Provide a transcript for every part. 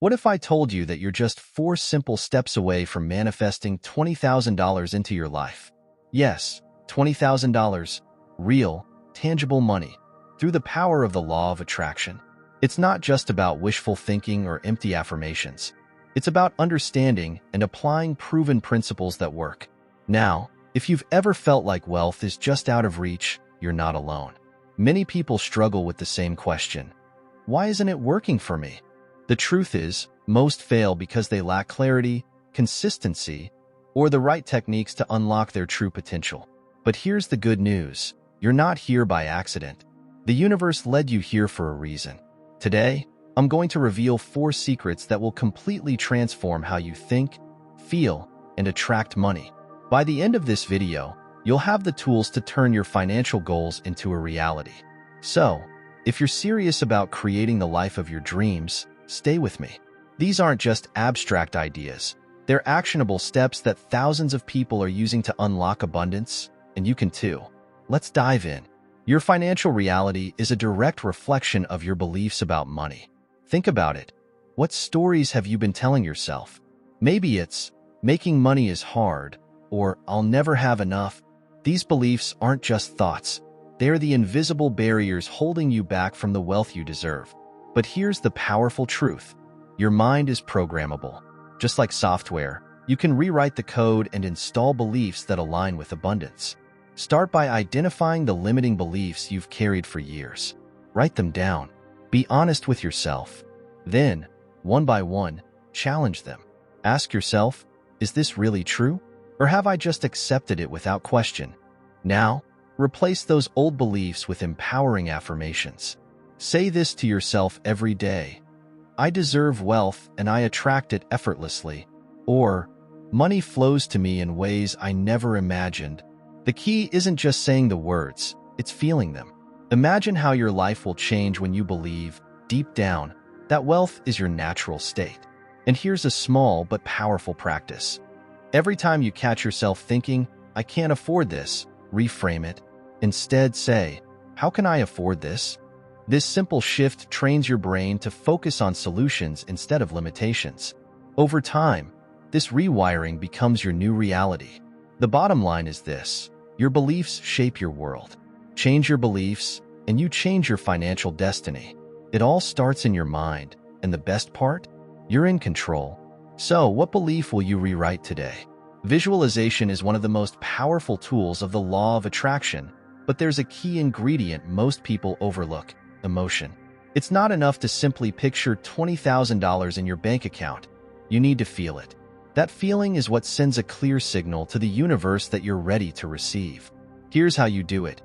What if I told you that you're just 4 simple steps away from manifesting $20,000 into your life? Yes, $20,000, real, tangible money, through the power of the law of attraction. It's not just about wishful thinking or empty affirmations. It's about understanding and applying proven principles that work. Now, if you've ever felt like wealth is just out of reach, you're not alone. Many people struggle with the same question. Why isn't it working for me? The truth is, most fail because they lack clarity, consistency, or the right techniques to unlock their true potential. But here's the good news. You're not here by accident. The universe led you here for a reason. Today, I'm going to reveal 4 secrets that will completely transform how you think, feel, and attract money. By the end of this video, you'll have the tools to turn your financial goals into a reality. So, if you're serious about creating the life of your dreams, stay with me. These aren't just abstract ideas. They're actionable steps that thousands of people are using to unlock abundance, and you can too. Let's dive in. Your financial reality is a direct reflection of your beliefs about money. Think about it. What stories have you been telling yourself? Maybe it's, making money is hard, or I'll never have enough. These beliefs aren't just thoughts. They're the invisible barriers holding you back from the wealth you deserve. But here's the powerful truth. Your mind is programmable. Just like software, you can rewrite the code and install beliefs that align with abundance. Start by identifying the limiting beliefs you've carried for years. Write them down. Be honest with yourself. Then, one by one, challenge them. Ask yourself, is this really true? Or have I just accepted it without question? Now, replace those old beliefs with empowering affirmations. Say this to yourself every day. I deserve wealth and I attract it effortlessly. Or, money flows to me in ways I never imagined. The key isn't just saying the words, it's feeling them. Imagine how your life will change when you believe, deep down, that wealth is your natural state. And here's a small but powerful practice. Every time you catch yourself thinking, I can't afford this, reframe it. Instead, say, how can I afford this? This simple shift trains your brain to focus on solutions instead of limitations. Over time, this rewiring becomes your new reality. The bottom line is this: your beliefs shape your world. Change your beliefs, and you change your financial destiny. It all starts in your mind, and the best part? You're in control. So, what belief will you rewrite today? Visualization is one of the most powerful tools of the law of attraction, but there's a key ingredient most people overlook: emotion. It's not enough to simply picture $20,000 in your bank account. You need to feel it. That feeling is what sends a clear signal to the universe that you're ready to receive. Here's how you do it.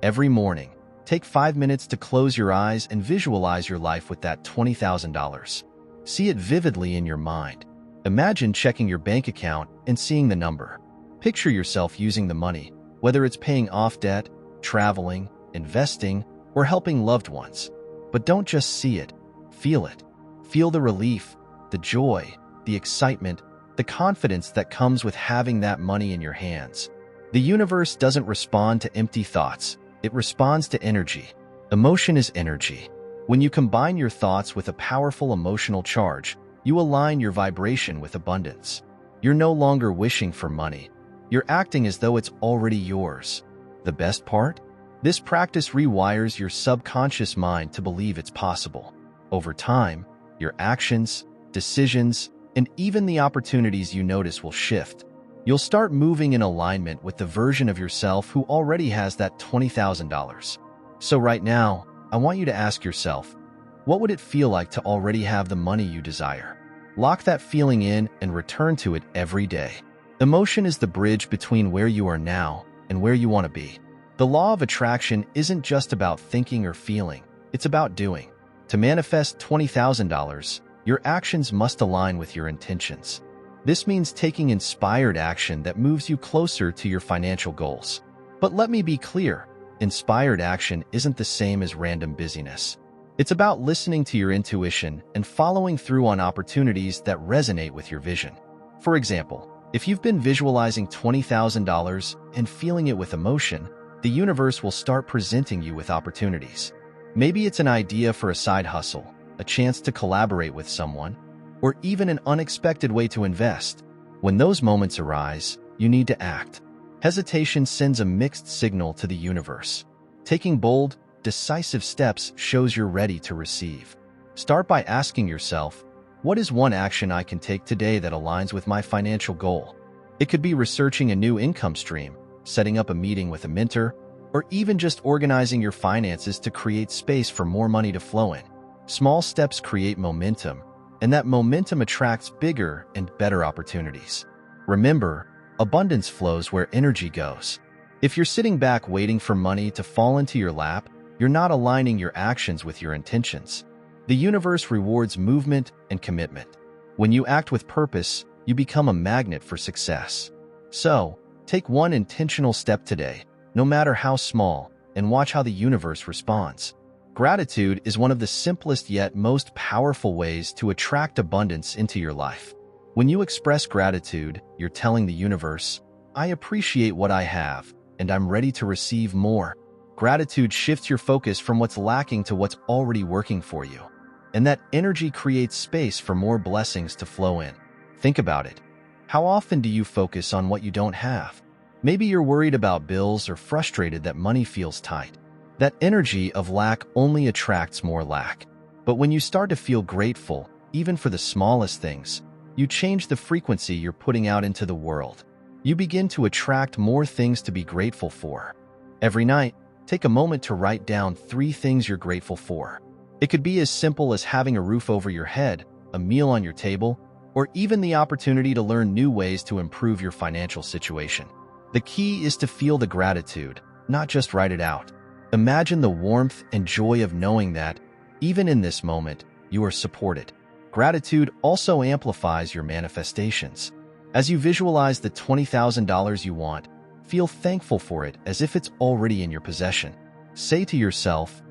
Every morning, take 5 minutes to close your eyes and visualize your life with that $20,000. See it vividly in your mind. Imagine checking your bank account and seeing the number. Picture yourself using the money, whether it's paying off debt, traveling, investing, or helping loved ones. But don't just see it, feel it. Feel the relief, the joy, the excitement, the confidence that comes with having that money in your hands. The universe doesn't respond to empty thoughts, it responds to energy. Emotion is energy. When you combine your thoughts with a powerful emotional charge, you align your vibration with abundance. You're no longer wishing for money. You're acting as though it's already yours. The best part? This practice rewires your subconscious mind to believe it's possible. Over time, your actions, decisions, and even the opportunities you notice will shift. You'll start moving in alignment with the version of yourself who already has that $20,000. So right now, I want you to ask yourself, what would it feel like to already have the money you desire? Lock that feeling in and return to it every day. Emotion is the bridge between where you are now and where you want to be. The law of attraction isn't just about thinking or feeling, it's about doing. To manifest $20,000, your actions must align with your intentions. This means taking inspired action that moves you closer to your financial goals. But let me be clear, inspired action isn't the same as random busyness. It's about listening to your intuition and following through on opportunities that resonate with your vision. For example, if you've been visualizing $20,000 and feeling it with emotion, the universe will start presenting you with opportunities. Maybe it's an idea for a side hustle, a chance to collaborate with someone, or even an unexpected way to invest. When those moments arise, you need to act. Hesitation sends a mixed signal to the universe. Taking bold, decisive steps shows you're ready to receive. Start by asking yourself, what is one action I can take today that aligns with my financial goal? It could be researching a new income stream, setting up a meeting with a mentor, or even just organizing your finances to create space for more money to flow in. Small steps create momentum, and that momentum attracts bigger and better opportunities. Remember, abundance flows where energy goes. If you're sitting back waiting for money to fall into your lap, you're not aligning your actions with your intentions. The universe rewards movement and commitment. When you act with purpose, you become a magnet for success. So, take one intentional step today, no matter how small, and watch how the universe responds. Gratitude is one of the simplest yet most powerful ways to attract abundance into your life. When you express gratitude, you're telling the universe, I appreciate what I have, and I'm ready to receive more. Gratitude shifts your focus from what's lacking to what's already working for you. And that energy creates space for more blessings to flow in. Think about it. How often do you focus on what you don't have? Maybe you're worried about bills or frustrated that money feels tight. That energy of lack only attracts more lack. But when you start to feel grateful, even for the smallest things, you change the frequency you're putting out into the world. You begin to attract more things to be grateful for. Every night, take a moment to write down 3 things you're grateful for. It could be as simple as having a roof over your head, a meal on your table, or even the opportunity to learn new ways to improve your financial situation. The key is to feel the gratitude, not just write it out. Imagine the warmth and joy of knowing that, even in this moment, you are supported. Gratitude also amplifies your manifestations. As you visualize the $20,000 you want, feel thankful for it as if it's already in your possession. Say to yourself,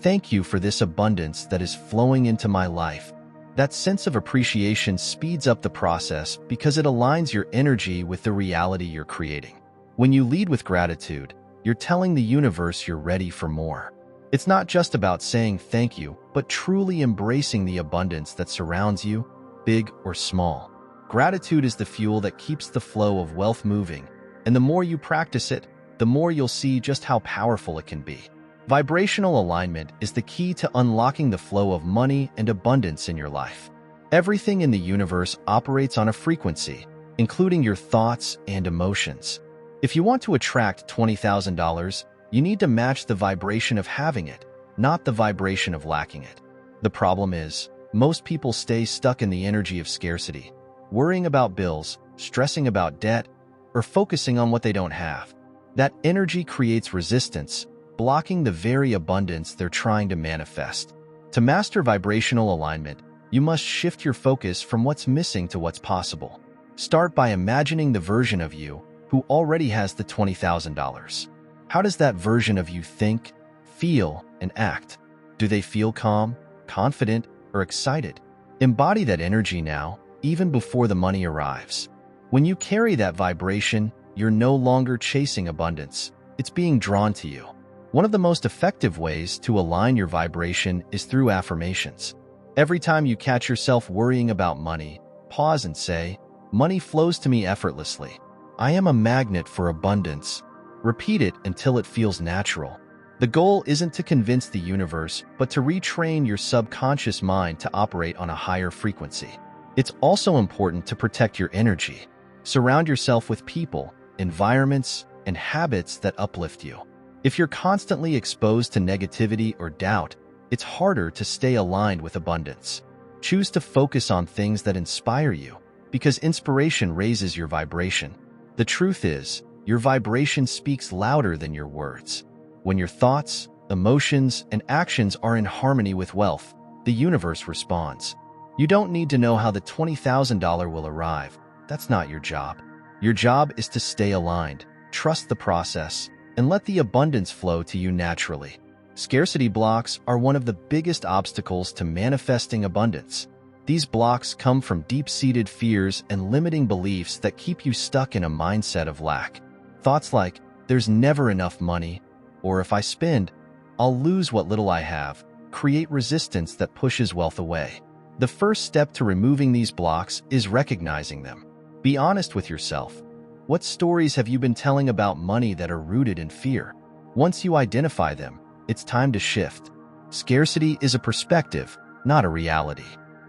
thank you for this abundance that is flowing into my life. That sense of appreciation speeds up the process because it aligns your energy with the reality you're creating. When you lead with gratitude, you're telling the universe you're ready for more. It's not just about saying thank you, but truly embracing the abundance that surrounds you, big or small. Gratitude is the fuel that keeps the flow of wealth moving, and the more you practice it, the more you'll see just how powerful it can be. Vibrational alignment is the key to unlocking the flow of money and abundance in your life. Everything in the universe operates on a frequency, including your thoughts and emotions. If you want to attract $20,000, you need to match the vibration of having it, not the vibration of lacking it. The problem is, most people stay stuck in the energy of scarcity, worrying about bills, stressing about debt, or focusing on what they don't have. That energy creates resistance, blocking the very abundance they're trying to manifest. To master vibrational alignment, you must shift your focus from what's missing to what's possible. Start by imagining the version of you who already has the $20,000. How does that version of you think, feel, and act? Do they feel calm, confident, or excited? Embody that energy now, even before the money arrives. When you carry that vibration, you're no longer chasing abundance. It's being drawn to you. One of the most effective ways to align your vibration is through affirmations. Every time you catch yourself worrying about money, pause and say, money flows to me effortlessly. I am a magnet for abundance. Repeat it until it feels natural. The goal isn't to convince the universe, but to retrain your subconscious mind to operate on a higher frequency. It's also important to protect your energy. Surround yourself with people, environments, and habits that uplift you. If you're constantly exposed to negativity or doubt, it's harder to stay aligned with abundance. Choose to focus on things that inspire you, because inspiration raises your vibration. The truth is, your vibration speaks louder than your words. When your thoughts, emotions, and actions are in harmony with wealth, the universe responds. You don't need to know how the $20,000 will arrive. That's not your job. Your job is to stay aligned, trust the process, and let the abundance flow to you naturally. Scarcity blocks are one of the biggest obstacles to manifesting abundance. These blocks come from deep-seated fears and limiting beliefs that keep you stuck in a mindset of lack. Thoughts like, there's never enough money, or if I spend, I'll lose what little I have, create resistance that pushes wealth away. The first step to removing these blocks is recognizing them. Be honest with yourself. What stories have you been telling about money that are rooted in fear? Once you identify them, it's time to shift. Scarcity is a perspective, not a reality.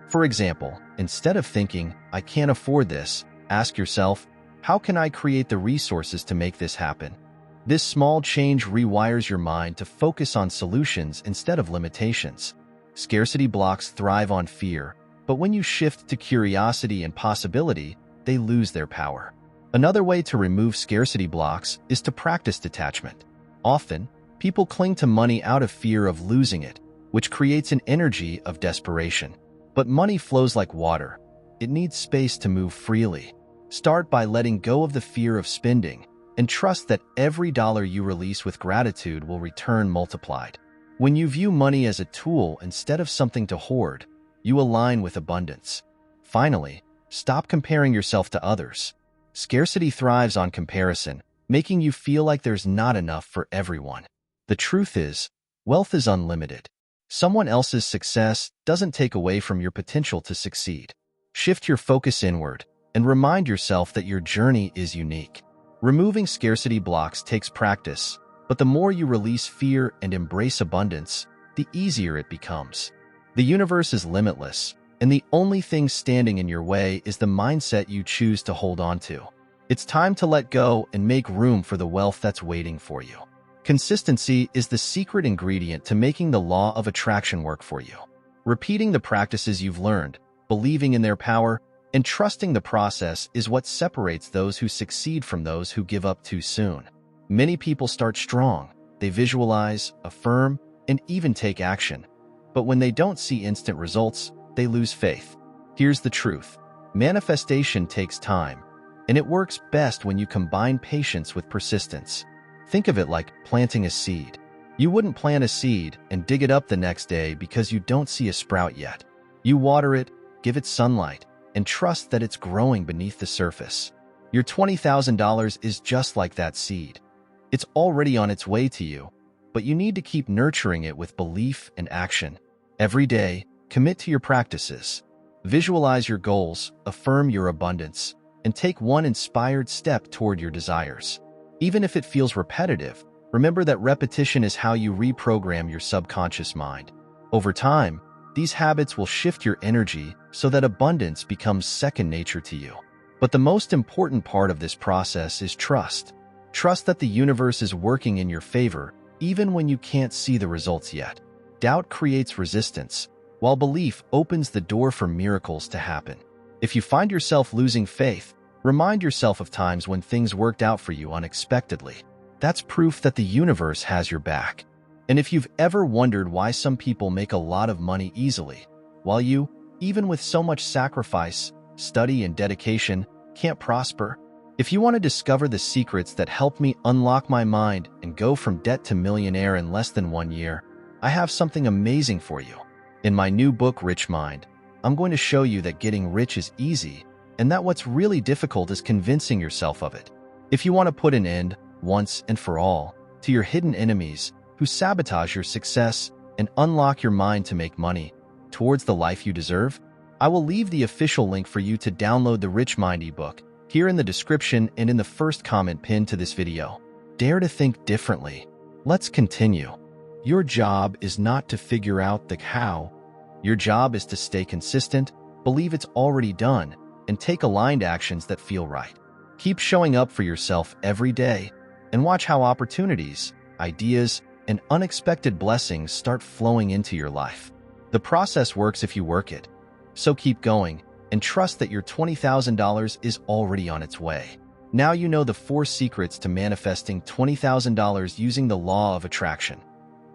For example, instead of thinking, "I can't afford this," ask yourself, "How can I create the resources to make this happen?" This small change rewires your mind to focus on solutions instead of limitations. Scarcity blocks thrive on fear, but when you shift to curiosity and possibility, they lose their power. Another way to remove scarcity blocks is to practice detachment. Often, people cling to money out of fear of losing it, which creates an energy of desperation. But money flows like water. It needs space to move freely. Start by letting go of the fear of spending and trust that every dollar you release with gratitude will return multiplied. When you view money as a tool instead of something to hoard, you align with abundance. Finally, stop comparing yourself to others. Scarcity thrives on comparison, making you feel like there's not enough for everyone. The truth is, wealth is unlimited. Someone else's success doesn't take away from your potential to succeed. Shift your focus inward and remind yourself that your journey is unique. Removing scarcity blocks takes practice, but the more you release fear and embrace abundance, the easier it becomes. The universe is limitless, and the only thing standing in your way is the mindset you choose to hold on to. It's time to let go and make room for the wealth that's waiting for you. Consistency is the secret ingredient to making the law of attraction work for you. Repeating the practices you've learned, believing in their power, and trusting the process is what separates those who succeed from those who give up too soon. Many people start strong. They visualize, affirm, and even take action. But when they don't see instant results, they lose faith. Here's the truth. Manifestation takes time, and it works best when you combine patience with persistence. Think of it like planting a seed. You wouldn't plant a seed and dig it up the next day because you don't see a sprout yet. You water it, give it sunlight, and trust that it's growing beneath the surface. Your $20,000 is just like that seed. It's already on its way to you, but you need to keep nurturing it with belief and action. Every day, commit to your practices. Visualize your goals, affirm your abundance, and take one inspired step toward your desires. Even if it feels repetitive, remember that repetition is how you reprogram your subconscious mind. Over time, these habits will shift your energy so that abundance becomes second nature to you. But the most important part of this process is trust. Trust that the universe is working in your favor, even when you can't see the results yet. Doubt creates resistance, while belief opens the door for miracles to happen. If you find yourself losing faith, remind yourself of times when things worked out for you unexpectedly. That's proof that the universe has your back. And if you've ever wondered why some people make a lot of money easily, while you, even with so much sacrifice, study, and dedication, can't prosper, if you want to discover the secrets that helped me unlock my mind and go from debt to millionaire in less than 1 year, I have something amazing for you. In my new book, Rich Mind, I'm going to show you that getting rich is easy, and that what's really difficult is convincing yourself of it. If you want to put an end, once and for all, to your hidden enemies who sabotage your success and unlock your mind to make money towards the life you deserve, I will leave the official link for you to download the Rich Mind ebook here in the description and in the first comment pinned to this video. Dare to think differently. Let's continue. Your job is not to figure out the how. Your job is to stay consistent, believe it's already done, and take aligned actions that feel right. Keep showing up for yourself every day and watch how opportunities, ideas, and unexpected blessings start flowing into your life. The process works if you work it. So keep going and trust that your $20,000 is already on its way. Now you know the 4 secrets to manifesting $20,000 using the law of attraction.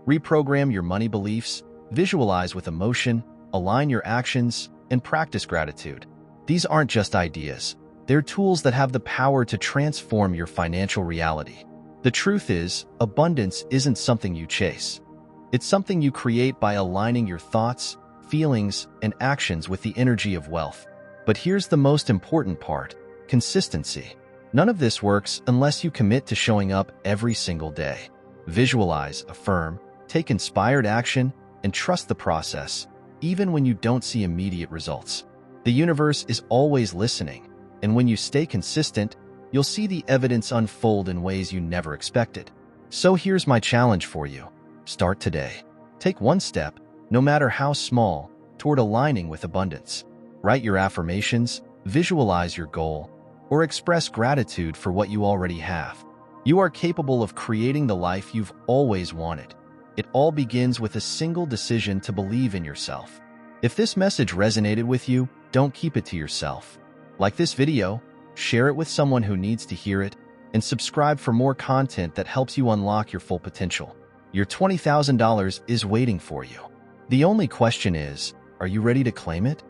Reprogram your money beliefs, visualize with emotion, align your actions, and practice gratitude. These aren't just ideas. They're tools that have the power to transform your financial reality. The truth is, abundance isn't something you chase. It's something you create by aligning your thoughts, feelings, and actions with the energy of wealth. But here's the most important part: consistency. None of this works unless you commit to showing up every single day. Visualize, affirm, take inspired action, and trust the process. even when you don't see immediate results. The universe is always listening, and when you stay consistent, you'll see the evidence unfold in ways you never expected. So here's my challenge for you. Start today. Take one step, no matter how small, toward aligning with abundance. Write your affirmations, visualize your goal, or express gratitude for what you already have. You are capable of creating the life you've always wanted. It all begins with a single decision to believe in yourself. If this message resonated with you, don't keep it to yourself. Like this video, share it with someone who needs to hear it, and subscribe for more content that helps you unlock your full potential. Your $20,000 is waiting for you. The only question is, are you ready to claim it?